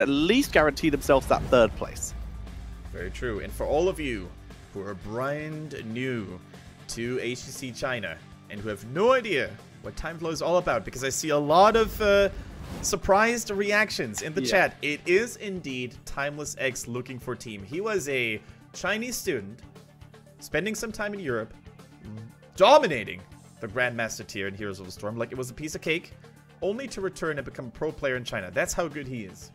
at least guarantee themselves that third place. Very true. And for all of you who are brand new to HGC China and who have no idea what TimeFlow is all about, because I see a lot of surprised reactions in the chat. It is indeed Timeless X looking for team. He was a Chinese student spending some time in Europe, dominating the Grandmaster tier in Heroes of the Storm like it was a piece of cake, only to return and become a pro player in China. That's how good he is.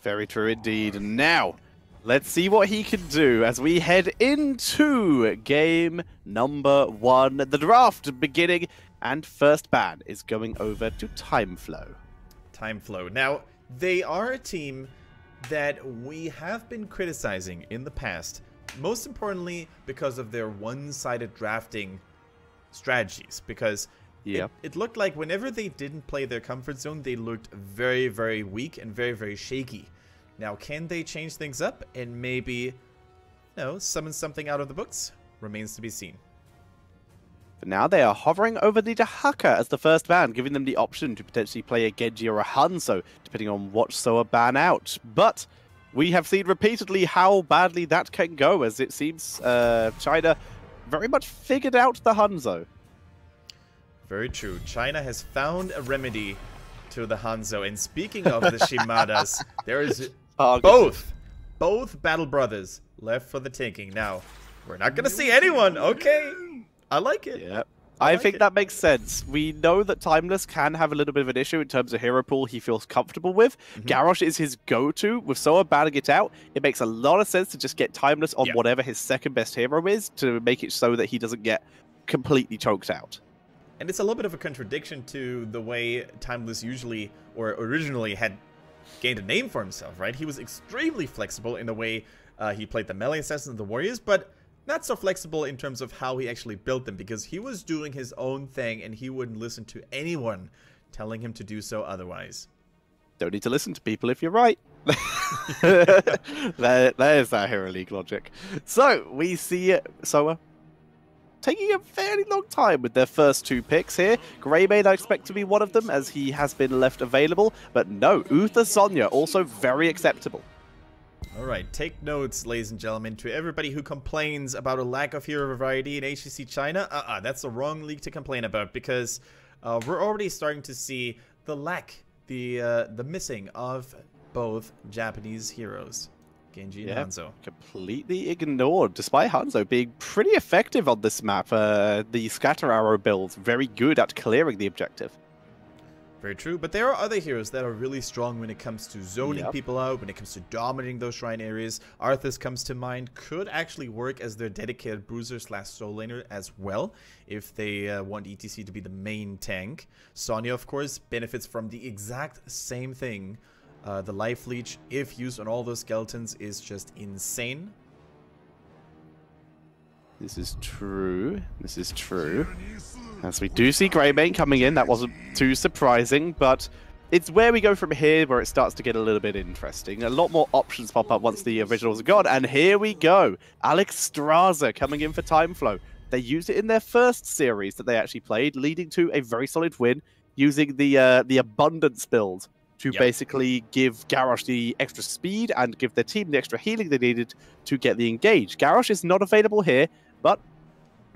Very true indeed. Now, let's see what he can do as we head into game number 1. The draft beginning, and first ban is going over to TimeFlow. TimeFlow. Now, they are a team that we have been criticizing in the past, most importantly because of their one-sided drafting strategies, because it looked like whenever they didn't play their comfort zone, they looked very, very weak and very, very shaky. Now, can they change things up and maybe, you know, summon something out of the books? Remains to be seen. For now, they are hovering over the Dahaka as the first ban, giving them the option to potentially play a Genji or a Hanzo, depending on what Soa ban out. But we have seen repeatedly how badly that can go, as it seems China very much figured out the Hanzo. Very true. China has found a remedy to the Hanzo. And speaking of the Shimadas, there is both Battle Brothers left for the taking. Now, we're not going to see anyone. Okay. I like it. Yeah. I think that makes sense. We know that Timeless can have a little bit of an issue in terms of hero pool he feels comfortable with. Garrosh is his go-to. With Soa batting it out, it makes a lot of sense to just get Timeless on whatever his second best hero is to make it so that he doesn't get completely choked out. And it's a little bit of a contradiction to the way Timeless usually, or originally, had gained a name for himself, right? He was extremely flexible in the way he played the melee assassins and the warriors, but not so flexible in terms of how he actually built them, because he was doing his own thing and he wouldn't listen to anyone telling him to do so otherwise. Don't need to listen to people if you're right. There's that Hero League logic. So, we see Soa taking a fairly long time with their first 2 picks here. Greymane I expect to be one of them, as he has been left available. But no, Uther Sonya also very acceptable. Alright, take notes, ladies and gentlemen, to everybody who complains about a lack of hero variety in HGC China. That's the wrong league to complain about, because we're already starting to see the lack, the missing of both Japanese heroes. Genji and Hanzo. Completely ignored, despite Hanzo being pretty effective on this map. The scatter arrow build, very good at clearing the objective. Very true, but there are other heroes that are really strong when it comes to zoning people out, when it comes to dominating those shrine areas. Arthas comes to mind, could actually work as their dedicated bruiser / soul laner as well, if they want ETC to be the main tank. Sonya, of course, benefits from the exact same thing. The life leech, if used on all those skeletons, is just insane. This is true. This is true. As we do see Greymane coming in, that wasn't too surprising, but it's where we go from here where it starts to get a little bit interesting. A lot more options pop up once the originals are gone, and here we go. Alex Straza coming in for TimeFlow. They used it in their first series that they actually played, leading to a very solid win, using the Abundance build to basically give Garrosh the extra speed and give their team the extra healing they needed to get the engage. Garrosh is not available here, but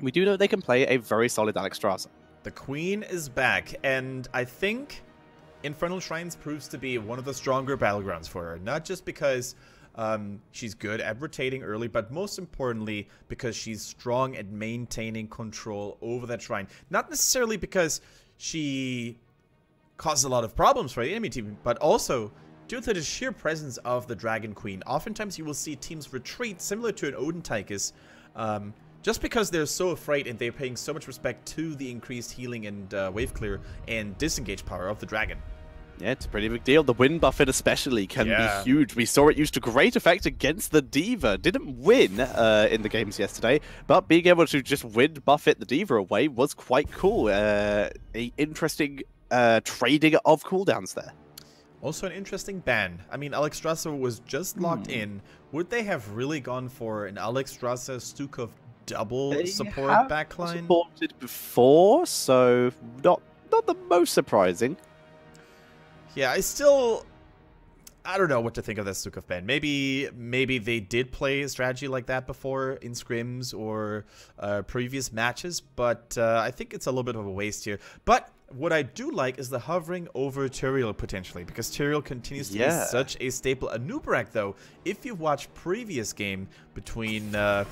we do know they can play a very solid Alex Straza. The Queen is back, and I think Infernal Shrines proves to be one of the stronger battlegrounds for her. Not just because she's good at rotating early, but most importantly because she's strong at maintaining control over that shrine. Not necessarily because she causes a lot of problems for the enemy team, but also due to the sheer presence of the Dragon Queen. Oftentimes you will see teams retreat, similar to an Odin Tychus, just because they're so afraid and they're paying so much respect to the increased healing and wave clear and disengage power of the dragon. Yeah, it's a pretty big deal. The wind buffet especially can be huge. We saw it used to great effect against the Diva. Didn't win in the games yesterday, but being able to just wind buffet the Diva away was quite cool. A interesting trading of cooldowns there. Also an interesting ban. I mean, Alex Strasser was just locked in. Would they have really gone for an Alex Strasser Stukov double support backline? Supported before, so not the most surprising. Yeah, I don't know what to think of this Sukov ban. Maybe they did play a strategy like that before in scrims or previous matches, but I think it's a little bit of a waste here. But what I do like is the hovering over Tyrael potentially, because Tyrael continues to be such a staple. Anubarak, though, if you've watched previous game between the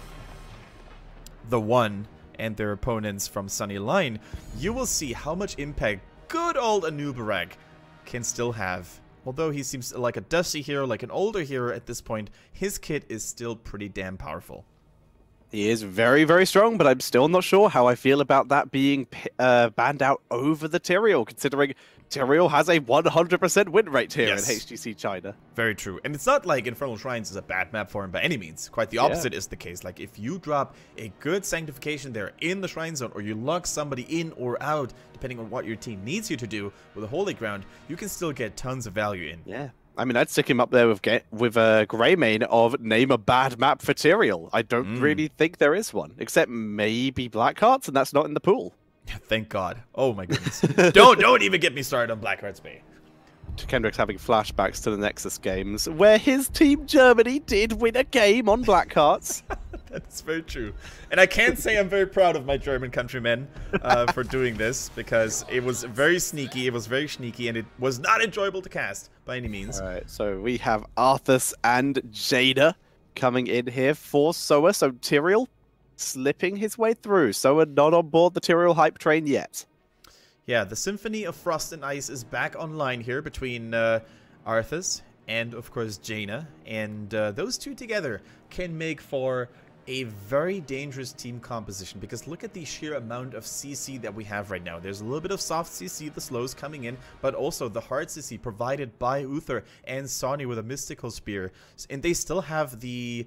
One and their opponents from Sunny Line, you will see how much impact good old Anubarak can still have. Although he seems like a dusty hero, like an older hero at this point, his kit is still pretty damn powerful. He is very, very strong, but I'm still not sure how I feel about that being banned out over the Tyrael, considering Tyrael has a 100% win rate here in HGC China. Very true. And it's not like Infernal Shrines is a bad map for him by any means. Quite the opposite is the case. Like, if you drop a good Sanctification there in the Shrine Zone, or you lock somebody in or out, depending on what your team needs you to do with a Holy Ground, you can still get tons of value in. Yeah. I mean, I'd stick him up there with Greymane of name a bad map for Tyrael. I don't really think there is one, except maybe Blackhearts, and that's not in the pool. Thank God. Oh my goodness. don't even get me started on Blackhearts Bay. Kendrick's having flashbacks to the Nexus games, where his team Germany did win a game on Blackhearts. That's very true. And I can't say I'm very proud of my German countrymen for doing this, because it was very sneaky, and it was not enjoyable to cast by any means. Alright, so we have Arthas and Jada coming in here for Soa, so Tyrael slipping his way through. Soa not on board the Tyrael hype train yet. Yeah, the Symphony of Frost and Ice is back online here between Arthas and, of course, Jaina. And those two together can make for a very dangerous team composition, because look at the sheer amount of CC that we have right now. There's a little bit of soft CC, the slows coming in, but also the hard CC provided by Uther and Sonny with a Mystical Spear. And they still have the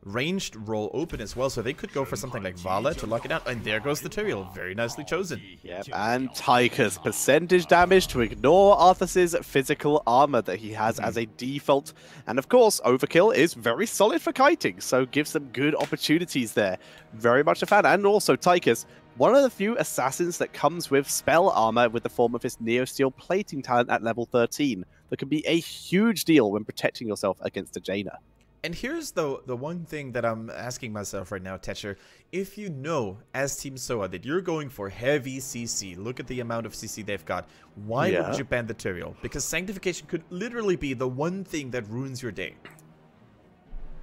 ranged role open as well, so they could go for something like Vala to lock it out. And there goes the Tyrael, very nicely chosen. Yep, and Tyker's percentage damage to ignore Arthas's physical armor that he has as a default. And of course, Overkill is very solid for kiting, so gives them good opportunities there. Very much a fan. And also Tyker's one of the few assassins that comes with spell armor with the form of his Neosteel plating talent at level 13. That can be a huge deal when protecting yourself against a Jaina. And here's the one thing that I'm asking myself right now, Tetcher. If you know, as Team Soa, that you're going for heavy CC, look at the amount of CC they've got, why would you ban the Tyrael? Because Sanctification could literally be the one thing that ruins your day.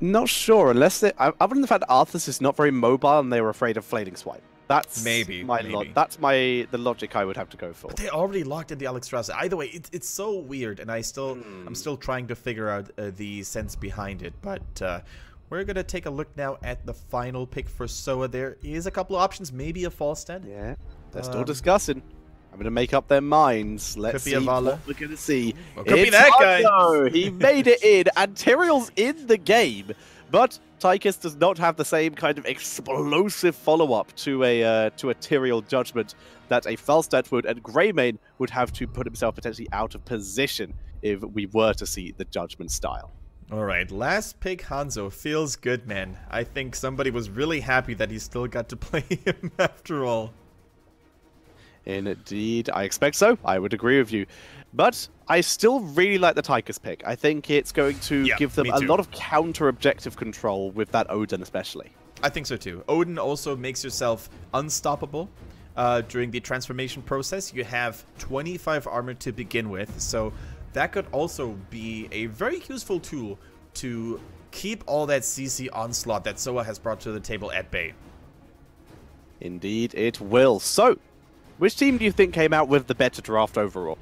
Not sure, unless they... Other than the fact that Arthas is not very mobile and they were afraid of Flading Swipe. That's maybe. That's the logic I would have to go for. But they already locked in the Alexstrasza. Either way, it's so weird, and I'm still trying to figure out the sense behind it. But we're gonna take a look now at the final pick for Soa. There is a couple of options, maybe a false stand. Yeah, they're still discussing. I'm gonna make up their minds. Let's see what we're gonna see. Well, could be that guy. No, he made it in, and Tyrael's in the game. But Tychus does not have the same kind of explosive follow-up to a Tyrael judgment that a Falstad would, and Greymane would have to put himself potentially out of position if we were to see the judgment style. Alright, last pick Hanzo. Feels good, man. I think somebody was really happy that he still got to play him after all. Indeed, I expect so. I would agree with you. But I still really like the Tychus pick. I think it's going to give them a lot of counter-objective control with that Odin especially. I think so too. Odin also makes yourself unstoppable during the transformation process. You have 25 armor to begin with, so that could also be a very useful tool to keep all that CC onslaught that Soa has brought to the table at bay. Indeed it will. So, which team do you think came out with the better draft overall?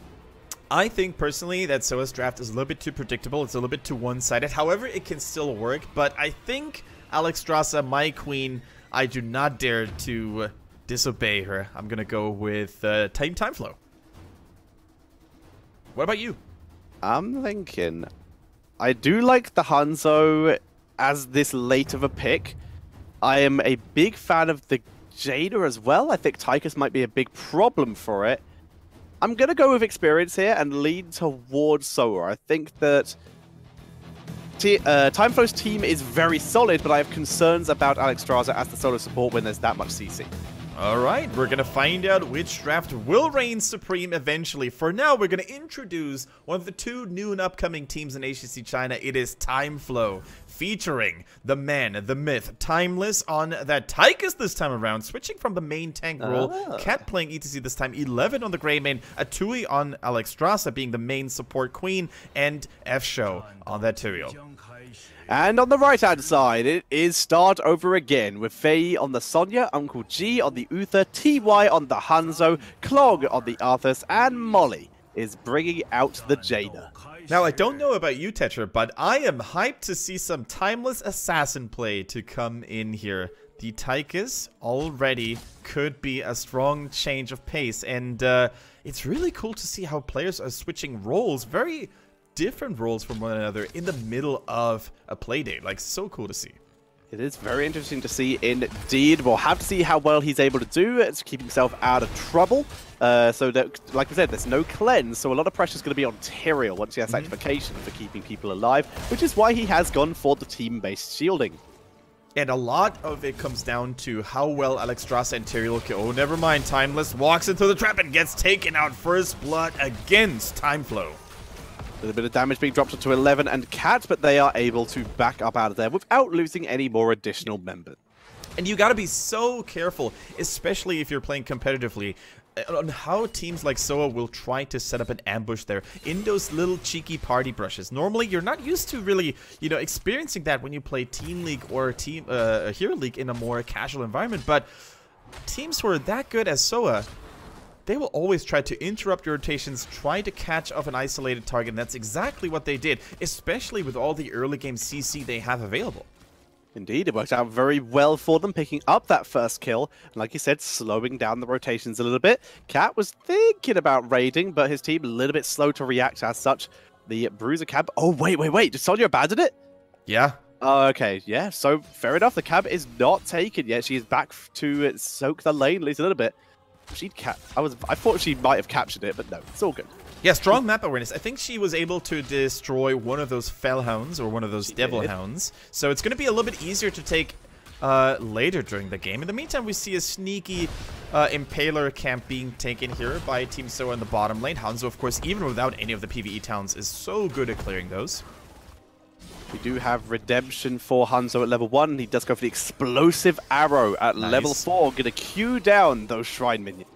I think personally that Soa's draft is a little bit too predictable. It's a little bit too one-sided. However, it can still work. But I think Alexstrasza, my queen, I do not dare to disobey her. I'm going to go with TimeFlow. What about you? I'm thinking... I do like the Hanzo as this late of a pick. I am a big fan of the Jada as well. I think Tychus might be a big problem for it. I'm going to go with experience here and lean towards Soa. I think that TimeFlow's team is very solid, but I have concerns about Alexstrasza as the solo support when there's that much CC. Alright, we're gonna find out which draft will reign supreme eventually. For now, we're gonna introduce one of the two new and upcoming teams in HGC China. It is TimeFlow, featuring the man, the myth, Timeless on that Tychus this time around, switching from the main tank role. Cat playing ETC this time, 11 on the Grey main, Atui on Alexstrasza being the main support queen, and F-Show on that Tyrael. And on the right-hand side, it is start over again, with Fei on the Sonya, Uncle G on the Uther, TY on the Hanzo, Clog on the Arthas, and Molly is bringing out the Jaina. Now, I don't know about you, Tetra, but I am hyped to see some Timeless Assassin play to come in here. The Tychus already could be a strong change of pace, and it's really cool to see how players are switching roles, very different roles from one another in the middle of a playdate. Like, so cool to see. It is very interesting to see indeed. We'll have to see how well he's able to do to keep himself out of trouble. So that, like I said, there's no cleanse, so a lot of pressure is going to be on Tyrael once he has sanctification for keeping people alive, which is why he has gone for the team-based shielding. And a lot of it comes down to how well Alexstrasza and Tyrael can. Oh, never mind. Timeless walks into the trap and gets taken out. First blood against TimeFlow. A little bit of damage being dropped to 11 and Cat, but they are able to back up out of there without losing any more additional members. And you gotta be so careful, especially if you're playing competitively, on how teams like SOA will try to set up an ambush there in those little cheeky party brushes. Normally, you're not used to really, you know, experiencing that when you play Team League or Hero League in a more casual environment, but teams who are that good as SOA, they will always try to interrupt your rotations, try to catch off an isolated target, and that's exactly what they did, especially with all the early game CC they have available. Indeed, it worked out very well for them, picking up that first kill, and like you said, slowing down the rotations a little bit. Cat was thinking about raiding, but his team a little bit slow to react as such. The Bruiser cab... Oh, wait, did Sonya abandon it? Yeah. Okay, yeah, so fair enough, the cab is not taken yet. She is back to soak the lane at least a little bit. I thought she might have captured it, but no, it's all good. Yeah, strong map awareness. I think she was able to destroy one of those Fellhounds, or one of those Devil Hounds. So it's going to be a little bit easier to take later during the game. In the meantime, we see a sneaky Impaler camp being taken here by Team SOA in the bottom lane. Hanzo, of course, even without any of the PvE towns, is so good at clearing those. We do have redemption for Hanzo at level 1. He does go for the explosive arrow at level 4. Gonna queue down those shrine minions.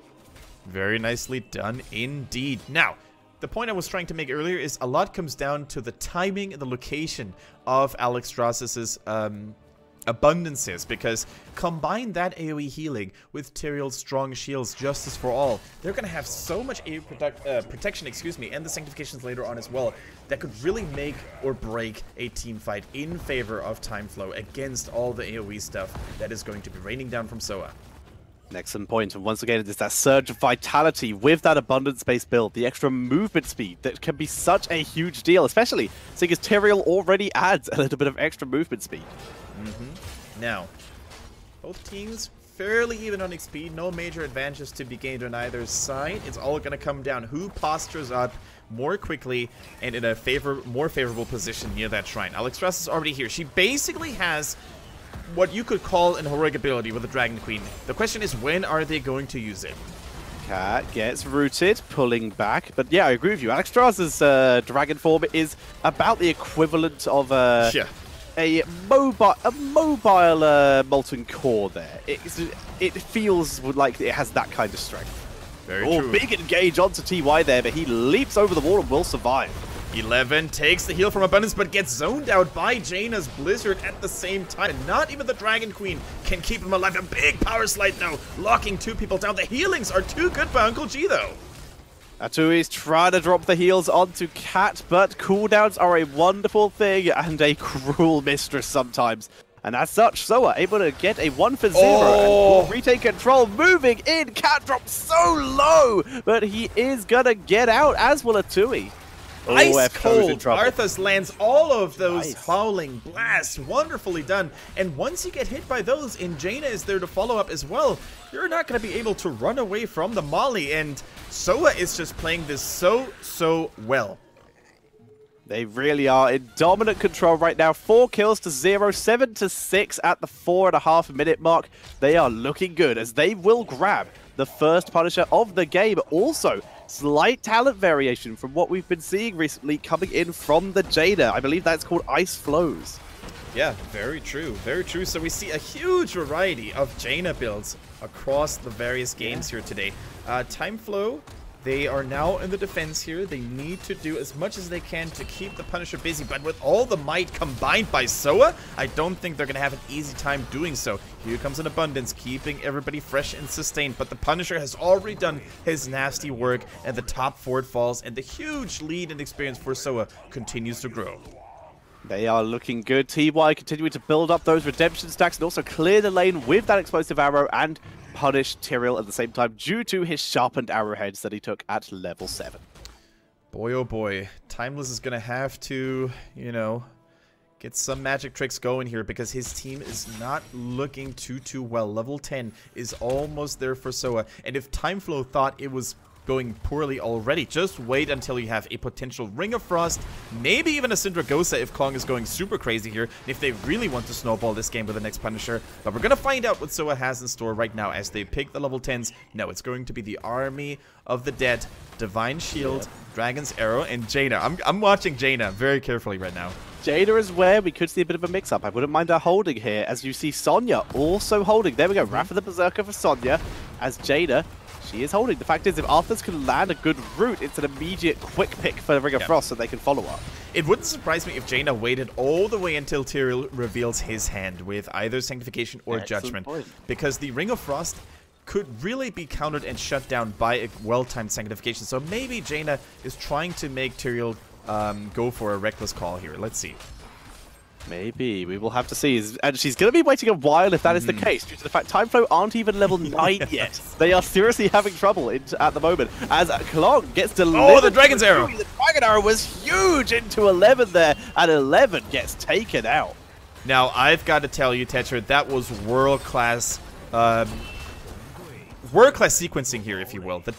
Very nicely done indeed. Now, the point I was trying to make earlier is a lot comes down to the timing and the location of Alexstrasza's abundances, because combine that AoE healing with Tyrael's strong shields, Justice for All, they're going to have so much AoE protection, and the sanctifications later on as well, that could really make or break a team fight in favor of TimeFlow against all the AoE stuff that is going to be raining down from SOA. An excellent point, and once again, it is that surge of vitality with that abundance-based build, the extra movement speed that can be such a huge deal, especially seeing as Tyrael already adds a little bit of extra movement speed. Now, both teams fairly even on XP, no major advantages to be gained on either side. It's all going to come down who postures up more quickly and in a more favorable position near that shrine. Alexstrasza is already here. She basically has what you could call an heroic ability with the Dragon Queen. The question is, when are they going to use it? Cat gets rooted, pulling back. But yeah, I agree with you. Alexstrasza's Dragon form is about the equivalent of a mobile molten core there. It feels like it has that kind of strength. Very true. Big engage onto TY there, but he leaps over the wall and will survive. 11 takes the heal from Abundance, but gets zoned out by Jaina's Blizzard at the same time. And not even the Dragon Queen can keep him alive. A big power slide, though, locking two people down. The healings are too good by Uncle G, though. Atui's trying to drop the heals onto Cat, but cooldowns are a wonderful thing and a cruel mistress sometimes. And as such, SOA able to get a 1-for-0 and will retake control. Moving in, Cat drops so low, but he is gonna get out, as will Atui. Ice cold. Arthas lands all of those howling blasts. Wonderfully done. And once you get hit by those, and Jaina is there to follow up as well, you're not going to be able to run away from the molly. And SOA is just playing this so well. They really are in dominant control right now. 4 kills to 0, 7 to 6 at the 4.5-minute mark. They are looking good as they will grab the first Punisher of the game. Also, slight talent variation from what we've been seeing recently coming in from the Jaina. I believe that's called Ice Flows. Yeah, very true. Very true. So we see a huge variety of Jaina builds across the various games here today. TimeFlow, they are now in the defense here. They need to do as much as they can to keep the Punisher busy, but with all the might combined by Soa, I don't think they're going to have an easy time doing so. Here comes an abundance, keeping everybody fresh and sustained, but the Punisher has already done his nasty work, and the top forward falls, and the huge lead and experience for Soa continues to grow. They are looking good. TY continuing to build up those redemption stacks and also clear the lane with that explosive arrow and punish Tyrael at the same time due to his sharpened arrowheads that he took at level 7. Boy, oh boy. Timeless is going to have to, you know, get some magic tricks going here because his team is not looking too well. Level 10 is almost there for Soa. And if TimeFlow thought it was going poorly already, just wait until you have a potential Ring of Frost, maybe even a Syndragosa if Klong is going super crazy here, if they really want to snowball this game with the next Punisher. But we're going to find out what Soa has in store right now as they pick the level 10s. No, it's going to be the Army of the Dead, Divine Shield, Dragon's Arrow, and Jaina. I'm watching Jaina very carefully right now. Jaina is where we could see a bit of a mix-up. I wouldn't mind her holding here, as you see Sonya also holding. There we go, Wrath of the Berserker for Sonya, as Jaina, she is holding. The fact is, if Arthurs can land a good route, it's an immediate quick pick for the Ring of Frost so they can follow up. It wouldn't surprise me if Jaina waited all the way until Tyrael reveals his hand with either Sanctification or Judgment. Because the Ring of Frost could really be countered and shut down by a well-timed Sanctification. So maybe Jaina is trying to make Tyrael go for a reckless call here. Let's see. Maybe. We will have to see. And she's going to be waiting a while if that is the case, due to the fact TimeFlow aren't even level 9 yet. They are seriously having trouble at the moment, as Klong gets delivered. Oh, the Dragon's Arrow! The Dragon Arrow was huge into 11 there, and 11 gets taken out. Now, I've got to tell you, Tetra, that was world-class world-class sequencing here, if you will. The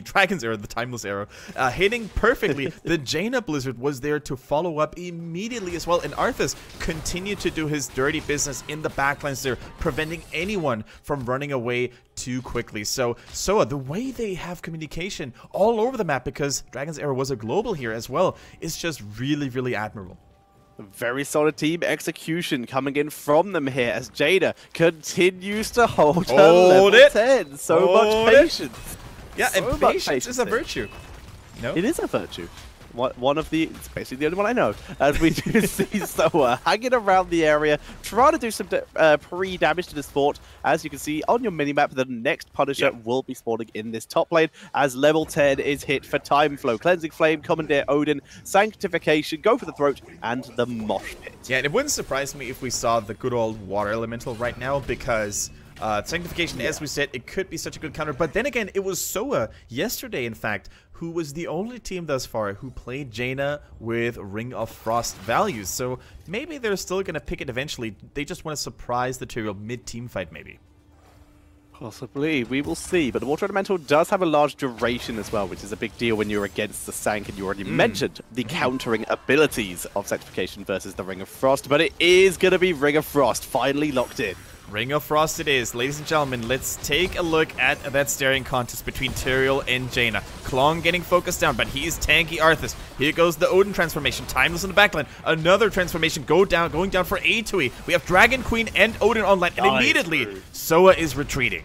Dragon's Arrow, the Timeless Arrow, hitting perfectly. The Jaina Blizzard was there to follow up immediately as well, and Arthas continued to do his dirty business in the backlines there, preventing anyone from running away too quickly. So, Soa, the way they have communication all over the map, because Dragon's Arrow was a global here as well, is just really, really admirable. Very solid team execution coming in from them here as Jaina continues to hold her level 10. So much patience. Yeah, and patience is a virtue. No? It is a virtue. One of the, it's basically the only one I know. As we do see Soa hanging around the area, trying to do some pre-damage to this fort. As you can see on your minimap, the next Punisher will be spawning in this top lane as level 10 is hit for TimeFlow. Cleansing Flame, Commandeer Odin, Sanctification, Go for the Throat, and the Mosh Pit. Yeah, and it wouldn't surprise me if we saw the good old Water Elemental right now, because Sanctification, as we said, it could be such a good counter. But then again, it was Soa yesterday, in fact, who was the only team thus far who played Jaina with Ring of Frost values. So maybe they're still going to pick it eventually. They just want to surprise the Tyrael mid-team fight, maybe. Possibly. We will see. But the Water Elemental does have a large duration as well, which is a big deal when you're against the Sank. And you already mentioned the countering abilities of Sanctification versus the Ring of Frost. But it is going to be Ring of Frost finally locked in. Ring of Frost it is. Ladies and gentlemen, let's take a look at that staring contest between Tyrael and Jaina. Klong getting focused down, but he's tanky Arthas. Here goes the Odin transformation. Timeless in the backline. Another transformation going down for A2E. We have Dragon Queen and Odin online, and immediately Soa is retreating.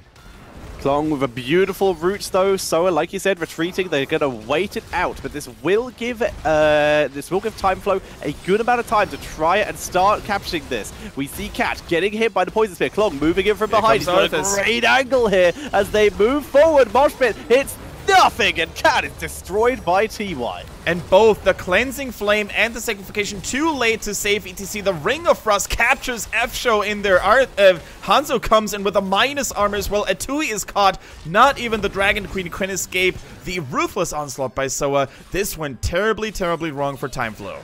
Klong with a beautiful route though. Soa, like you said, retreating. They're going to wait it out, but this will give TimeFlow a good amount of time to try and start capturing this. We see Cat getting hit by the Poison Spear. Klong moving in from behind. He's got a great angle here as they move forward. Mosh Pit hits nothing, and Cat is destroyed by TY. And both the Cleansing Flame and the Sanctification too late to save ETC. The Ring of Frost captures F-Show in there. Hanzo comes in with a minus armor as well. Atui is caught. Not even the Dragon Queen can escape the ruthless onslaught by Soa. This went terribly, terribly wrong for TimeFlow.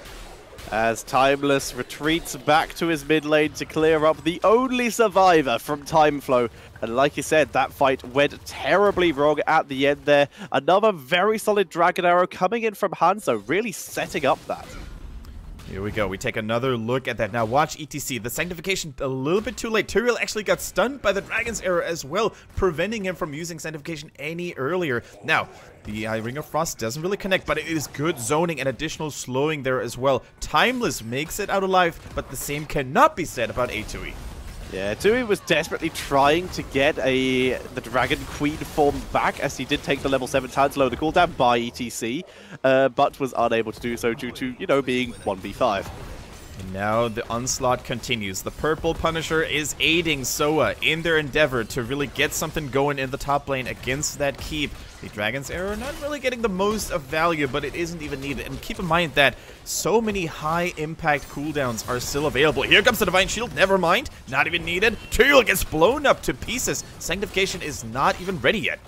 As Timeless retreats back to his mid lane to clear up the only survivor from TimeFlow. And like you said, that fight went terribly wrong at the end there. Another very solid Dragon Arrow coming in from Hanzo, really setting up that. Here we go. We take another look at that. Now watch ETC. The Sanctification a little bit too late. Tyrael actually got stunned by the Dragon's Arrow as well, preventing him from using Sanctification any earlier. Now, the Ring of Frost doesn't really connect, but it is good zoning and additional slowing there as well. Timeless makes it out alive, but the same cannot be said about A2E. Yeah, Tui was desperately trying to get the Dragon Queen form back, as he did take the level 7 talent to lower the cooldown by ETC, but was unable to do so due to, you know, being 1v5. And now the onslaught continues. The Purple Punisher is aiding Soa in their endeavor to really get something going in the top lane against that keep. The Dragon's Arrow not really getting the most of value, but it isn't even needed. And keep in mind that so many high impact cooldowns are still available. Here comes the Divine Shield, never mind, not even needed. Tyrael gets blown up to pieces. Sanctification is not even ready yet.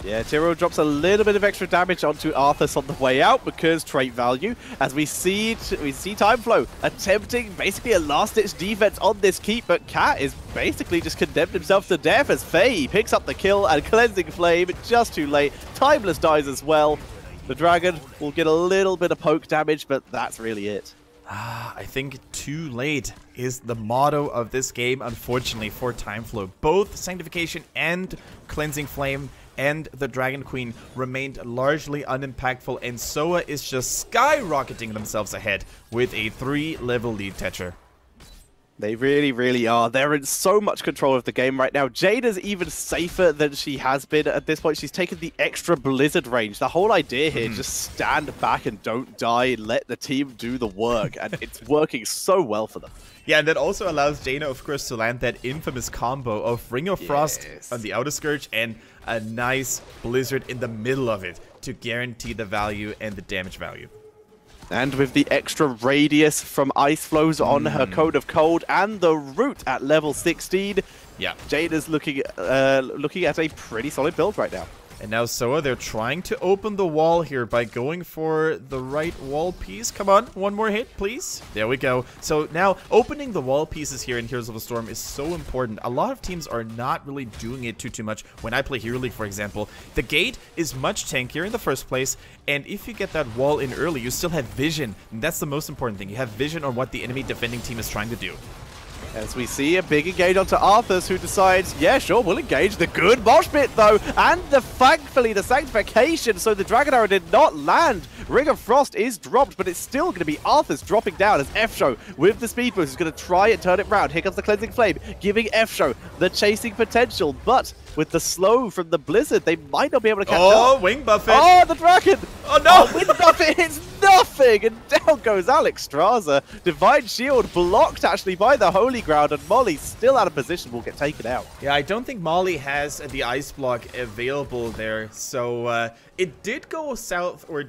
Yeah, Tyrael drops a little bit of extra damage onto Arthas on the way out because trait value, as we see TimeFlow attempting basically a last-ditch defense on this keep, but Cat is basically just condemned himself to death as Faye picks up the kill and Cleansing Flame just too late. Timeless dies as well. The Dragon will get a little bit of poke damage, but that's really it. I think too late is the motto of this game, unfortunately, for TimeFlow. Both Sanctification and Cleansing Flame and the Dragon Queen remained largely unimpactful, and Soa is just skyrocketing themselves ahead with a 3-level lead, Tetcher. They really, really are. They're in so much control of the game right now. Jada's even safer than she has been at this point. She's taken the extra Blizzard range. The whole idea here, just stand back and don't die, let the team do the work, and it's working so well for them. Yeah, and that also allows Jaina, of course, to land that infamous combo of Ring of Frost on the outer Scourge and a nice Blizzard in the middle of it to guarantee the value and the damage value. And with the extra radius from Ice Flows on her Code of Cold and the root at level 16, yeah, Jada's looking at a pretty solid build right now. And now Soa, they're trying to open the wall here by going for the right wall piece. Come on, one more hit, please. There we go. So now opening the wall pieces here in Heroes of the Storm is so important. A lot of teams are not really doing it too much. When I play Hero League, for example, the gate is much tankier in the first place, and if you get that wall in early, you still have vision. And that's the most important thing. You have vision on what the enemy defending team is trying to do. As we see a big engage onto Arthas, who decides, yeah, sure, we'll engage the good mosh pit, though. And thankfully, the Sanctification, so the Dragon Arrow did not land. Ring of Frost is dropped, but it's still going to be Arthas dropping down as F-Show with the speed boost is going to try and turn it round. Here comes the Cleansing Flame, giving F-Show the chasing potential, but with the slow from the Blizzard, they might not be able to catch up. Oh, Wing Buffet! Oh, the Dragon! Oh, no! Oh, Wing Buffet hits nothing! And down goes Alex Straza. Divine Shield blocked, actually, by the Holy Ground, and Molly, still out of position, will get taken out. Yeah, I don't think Molly has the Ice Block available there, so it did go south, or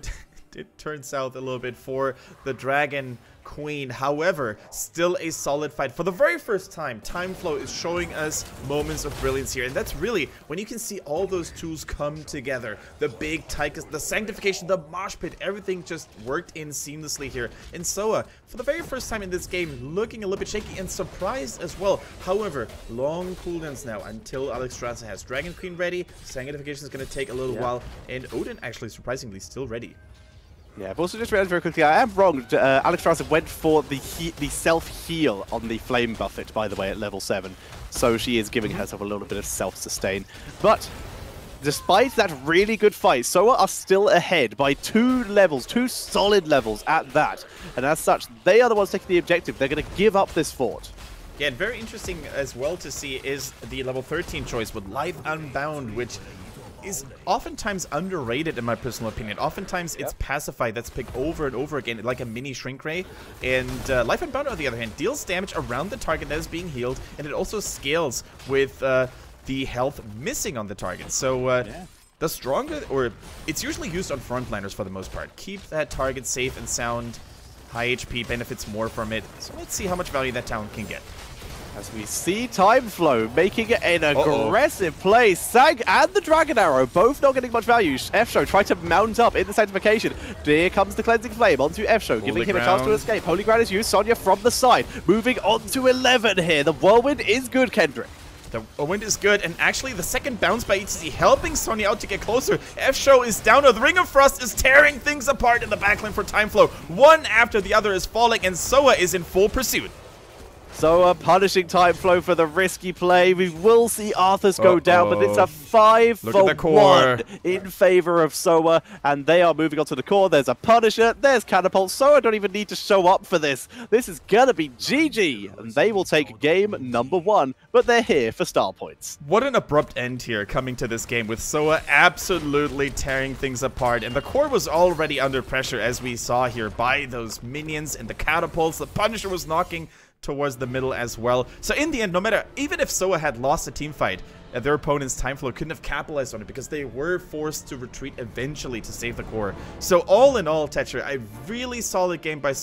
did turn south a little bit for the Dragon Queen. However, still a solid fight. For the very first time, TimeFlow is showing us moments of brilliance here, and that's really when you can see all those tools come together. The big Tychus, the Sanctification, the Mosh Pit, everything just worked in seamlessly here. And Soa, for the very first time in this game, looking a little bit shaky and surprised as well. However, long cooldowns now until Alex Straza has Dragon Queen ready. Sanctification is going to take a little while, and Odin actually surprisingly still ready. Yeah, I've also just realized very quickly, I am wrong. Alex Straza went for the self-heal on the Flame Buffet, by the way, at level 7. So she is giving herself a little bit of self-sustain. But despite that really good fight, Soa are still ahead by 2 levels, 2 solid levels at that. And as such, they are the ones taking the objective. They're going to give up this fort. Yeah, and very interesting as well to see is the level 13 choice with Life Unbound, which is oftentimes underrated in my personal opinion. Oftentimes it's Pacify that's picked over and over again like a mini Shrink Ray. And Life Unbound, on the other hand, deals damage around the target that is being healed, and it also scales with the health missing on the target. So the stronger, or it's usually used on frontliners for the most part. Keep that target safe and sound. High HP benefits more from it. So let's see how much value that talent can get. As we see TimeFlow making an aggressive play. Sang and the Dragon Arrow both not getting much value. F-Show trying to mount up in the sanctification. Here comes the Cleansing Flame onto F-Show, giving him a chance to escape. Holy Ground is used. Sonya from the side. Moving on to 11 here. The Whirlwind is good, Kendrick. The Whirlwind is good, and actually the second bounce by HGC helping Sonya out to get closer. F-Show is down. The Ring of Frost is tearing things apart in the backline for TimeFlow. One after the other is falling, and Soa is in full pursuit. So punishing TimeFlow for the risky play. We will see Arthas go down, but it's a 5-for-1 in favor of Soa, and they are moving on to the core. There's a Punisher, there's Catapult. Soa don't even need to show up for this. This is gonna be GG, and they will take game number 1, but they're here for star points. What an abrupt end here coming to this game with Soa absolutely tearing things apart, and the core was already under pressure as we saw here by those minions and the catapults. The Punisher was knocking towards the middle as well. So in the end, no matter, even if Soa had lost a team fight, their opponent's TimeFlow couldn't have capitalized on it because they were forced to retreat eventually to save the core. So all in all, Tetcher, a really solid game by